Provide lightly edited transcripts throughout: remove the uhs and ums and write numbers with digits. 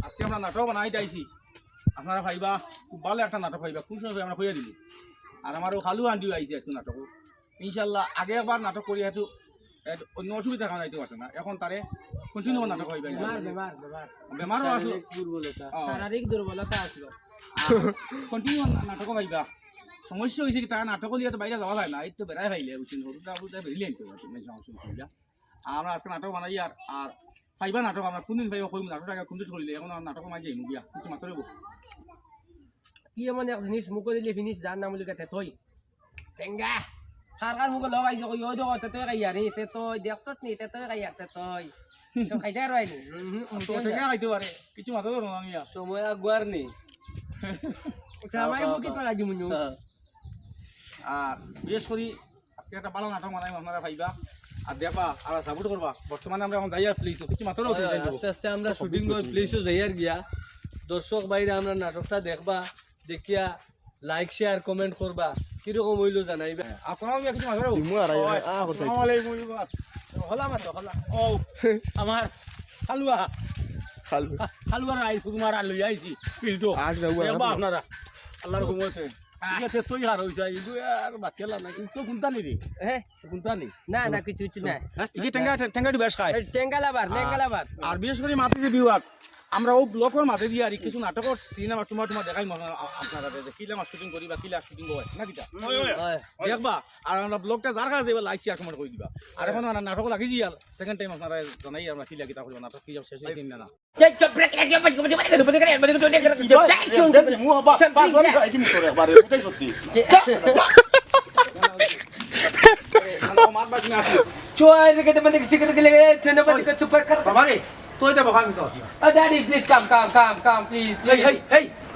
আজকে আমরা নাটক বানাই চাইছি, আপনারা ভাইবা খুব ভালো একটা নাটক ভাইবা, কোন সময় আমরা হইয়া দিলি। আর আমারও খালু আন্টিও আইসি আজকে নাটক, ইনশাল্লাহ আগে একবার নাটক করি হয়তো অন্য অসুবিধা কারণ যাইতে পারছে না, এখন তারে কন্টিনিউ নাটক হইবা। বেমারও আসলো, শারীরিক দুর্বলতা আসলো, কন্টিনিউ নাটক ভাইবা। সমস্যা হয়েছে কি তারা নাটক লিয়ে তো বাইরে যাওয়া যায় না, এই তো বেড়াই ভাইলে বুঝছেন, বেরিয়ে আনতে পারছি সমস্যা। আমরা আজকে নাটক বানাই আর আর ফাইবা নাটক আমরা কোনদিন ফাইবা কইব নাটক আগে কমপ্লিট করিলে, এখন নাটক মাই যাই মুগিয়া কিছু মাত্র হইব। কি এমন এক জিনিস মুখ দিলে ফিনিশ জান নাম লিখে তেতই টেঙ্গা খার মুখ লগাইছে কই ওই দেখো তেতই গাইয়া রে তেতই দেখছত নি তেতই গাইয়া তেতই সব খাইতে রইনি টেঙ্গা খাইতে পারে কিছু মাত্র ধরো না মিয়া, সময় আগুয়ার নি সবাই মুখে তো লাগি মুনু। আর বিশেষ করে আজকে একটা ভালো নাটক বানাই আপনারা ভাইবা আর দেখবা আর সাপোর্ট করবা। বর্তমানে আমরা এখন যাই আর প্লিজ কিছু মাত্র আস্তে আস্তে আমরা শুটিং করে প্লিজও যাইয়ার গিয়া দর্শক বাইরে আমরা নাটকটা দেখবা, দেখিয়া লাইক শেয়ার কমেন্ট করবা, কিরকম হইলো জানাইবা। আপনারাও কিছু মাত্র হলা মাতো হলা ও আমার হালুয়া হালুয়া আইস তোমার আলু আইছি পিলটো দেখবা আপনারা আল্লাহর হুকুমতে ঠিক তুই হার হইছা ইদু আর বাকিলা না কিন্তু কোনটা নি রে হ্যাঁ কোনটা নি না না কিছু কিছু না এই টেঙ্গা বেশ খায় টেঙ্গালাবার লেঙ্গালাবার। আর বিশেষ করে মাটি যে ভিউয়ার্স আমরা ও ব্লকের মাঝে দিয়ে আর কিছু নাটকের সিনেমা তোমার দেখাই আপনারা কিলা মাছ শুটিং করি বা কিলা শুটিং হয় না কিটা দেখবা। আর আমরা ব্লগটা যার কাছে যাবে লাইক শেয়ার কমেন্ট করে দিবা। আর এখন নাটক লাগি যাই আর সেকেন্ড টাইম আপনারা জানাই আমরা কিলা কিতা করব নাটক কি শেষ হইছে না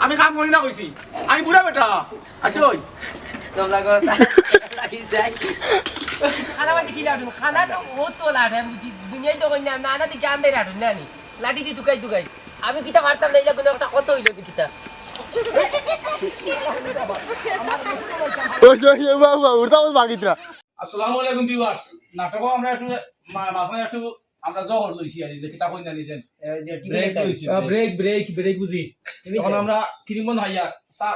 আমি কাম করি না কইছি, আমি বুড়া বেটা আচ্ছা ওই খানা মানে কি লাডু খানা তো বহুত তো লাডু দুনিয়ায় তো কই না নানা দি গান দেই লাডু নানি লাডি দি দুকাই দুকাই আমি কিতা মারতাম না এগুলো একটা কত হইলো কিতা ওই যে বাবা উড়তা বাগিতরা। আসসালামু আলাইকুম ভিউয়ার্স, নাটক আমরা একটু মাঝে একটু আমরা জহর লইছি আর যেটা কই না নিছেন ব্রেক বুঝি। এখন আমরা ক্রিমন খাইয়া চা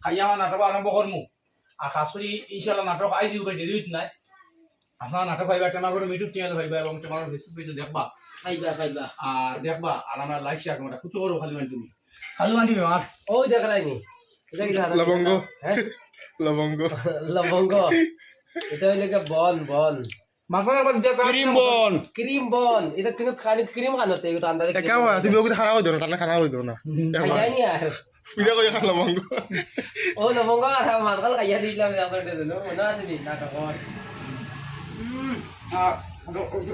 খাইয়া আমার নাটক আরম্ভ করমু। আর খাস করে ইনশাআল্লাহ নাটক আইজি উপায় দেরি হইত নাই। আপনারা নাটক ভাইবা টেমা করে ইউটিউব চ্যানেল ভাইবা এবং টেমার ফেসবুক পেজে দেখবা আর দেখবা। আর আমরা লাইক শেয়ার করবা কিছু করো খালি তুমি খালি মানি বেমার ওই দেখাইনি লবঙ্গ লবঙ্গ লবঙ্গ এটা হইলে কি বন মাখন ক্রিম বন এটা তুমি খালি ক্রিম খানোতে এটা আন্দাজে কেমন তুমি ওকে খানা হইতো না তাহলে খানা হইতো না জানি আর পিড়া কই খান লবঙ্গ ও লবঙ্গ আর মালকাল খাইয়া দিলাম আপনাদের দেন মনে আছে নি নাটক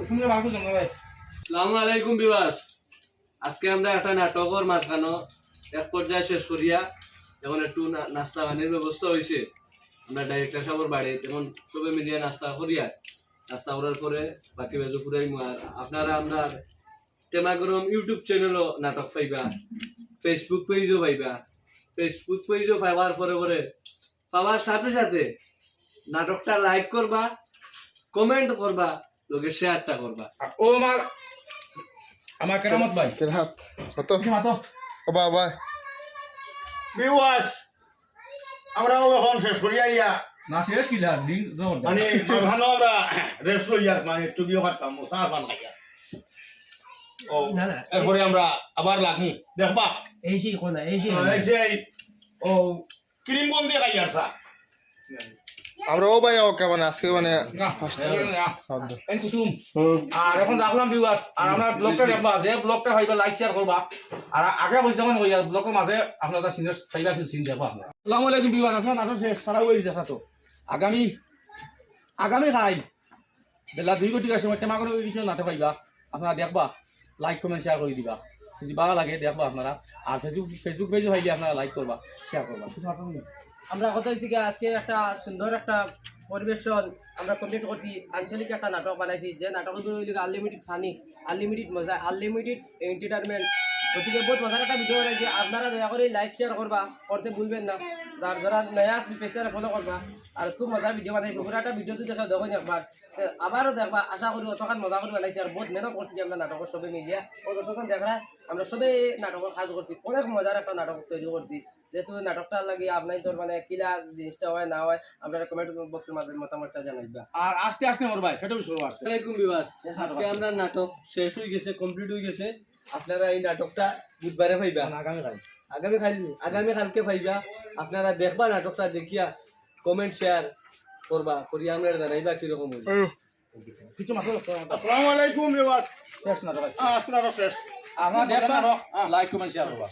তুমি বাকু জন্য ভাই। আসসালামু আলাইকুম ভিউয়ার্স, আজকে আমরা একটা নাটকের মাঝখানো এক পর্যায়ে শেষ করিয়া এখন একটু নাস্তা পানির ব্যবস্থা হয়েছে। আমরা ডাইরেক্টর সাহেবের বাড়ি তেমন সবে মিলিয়ে নাস্তা করিয়া নাস্তা করার পরে বাকি বেজো পুরাই আর আপনারা আমরা টেমাগরম ইউটিউব চ্যানেলও নাটক পাইবা, ফেসবুক পেজও পাইবা। ফেসবুক পেজও পাইবার পরে পাওয়ার সাথে সাথে নাটকটা লাইক করবা, কমেন্ট করবা, লোকে শেয়ারটা করবা। ও আমার কেরামত ভাই কেরাত কত মাতো ও বাবা বিওয়াস আমরা এখন শেষ করি আইয়া না শেষ কিলা দিন জোর মানে ভালো আমরা রেস্ট লই আর মানে একটু বিয়ে করতাম চা পান খাইয়া। ও এরপরে আমরা আবার লাগি দেখবা এই সেই কোনা এই সেই এই যে ও ক্রিম বন দিয়ে খাইয়া চা আমরা ও ভাই ওকে মানে আজকে মানে এন কুতুম। আর এখন রাখলাম ভিউয়ার্স আর আমরা ব্লগটা দেখবা যে ব্লগটা হইবা লাইক শেয়ার করবা। আর আগে কইছ যখন হইয়া ব্লগের মাঝে আপনারা সিনিয়র চাইবা কিছু সিন দেখবা আপনারা। আসসালামু আলাইকুম ভিউয়ার্স, আপনারা নাটক শেষ সারা হই দেখা তো আগামী খাই বেলা 2 ঘটিকার সময় টেমা করে কিছু নাটক হইবা আপনারা দেখবা, লাইক কমেন্ট শেয়ার করে দিবা, যদি ভালো লাগে দেখবা আপনারা। আর ফেসবুক পেজে হইলে আপনারা লাইক করবা শেয়ার করবা। আমরা কথা হয়েছি কি আজকে একটা সুন্দর একটা পরিবেশন আমরা কমপ্লিট করছি, আঞ্চলিক একটা নাটক বানাইছি যে নাটকগুলো হইলে আনলিমিটেড ফানি, আনলিমিটেড মজা, আনলিমিটেড এন্টারটেনমেন্ট গতিকে বহুত মজার একটা ভিডিও বানাইছি আপনারা দয়া করে লাইক শেয়ার করবা করতে ভুলবেন না যার যারা নয়া পেজটা ফলো করবা আর খুব মজার ভিডিও বানাইছি পুরো একটা ভিডিও দেখে দেখুন একবার আবারও দেখবা আশা করি অতখান মজা করে বানাইছি আর বহুত মেহনত করছি আমরা নাটকের সবে মিলিয়া ও যতক্ষণ দেখা আমরা সবে নাটকের কাজ করছি অনেক মজার একটা নাটক তৈরি করছি যেহেতু নাটকটা লাগে আপনার তোর মানে কিলা জিনিসটা হয় না হয় আপনারা কমেন্ট বক্সের মাধ্যমে মতামতটা জানাইবা আর আস্তে আস্তে মোর ভাই সেটা শুরু আসতে আসসালামাইকুম ভিউয়ার্স আজকে আমরা নাটক শেষ হয়ে গেছে কমপ্লিট হয়ে গেছে আপনারা এই নাটকটা বুধবারে পাইবা আগামী কালকে পাইবা আপনারা দেখবা নাটকটা দেখিয়া কমেন্ট শেয়ার করবা করিয়া আমরা জানাইবা কিরকম হইল কিছু মাত্র আসসালামু আলাইকুম বিবাস শেষ নাটক আজকে নাটক শেষ আপনারা দেখবেন লাইক কমেন্ট শেয়ার করবা